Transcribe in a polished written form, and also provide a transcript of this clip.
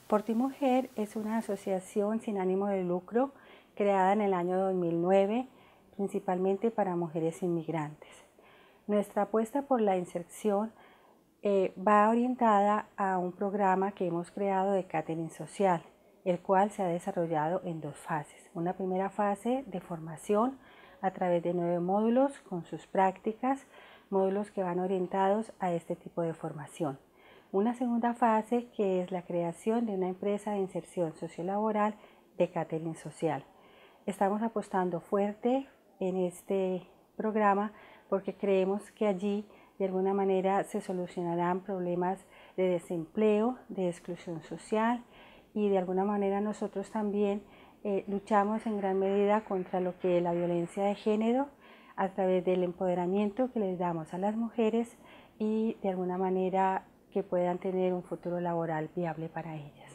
Por Ti Mujer es una asociación sin ánimo de lucro creada en el año 2009, principalmente para mujeres inmigrantes. Nuestra apuesta por la inserción va orientada a un programa que hemos creado de catering social, el cual se ha desarrollado en dos fases. Una primera fase de formación a través de 9 módulos con sus prácticas, módulos que van orientados a este tipo de formación. Una segunda fase que es la creación de una empresa de inserción sociolaboral de catering social. Estamos apostando fuerte en este programa porque creemos que allí de alguna manera se solucionarán problemas de desempleo, de exclusión social y de alguna manera nosotros también luchamos en gran medida contra lo que es la violencia de género a través del empoderamiento que les damos a las mujeres y de alguna manera que puedan tener un futuro laboral viable para ellas.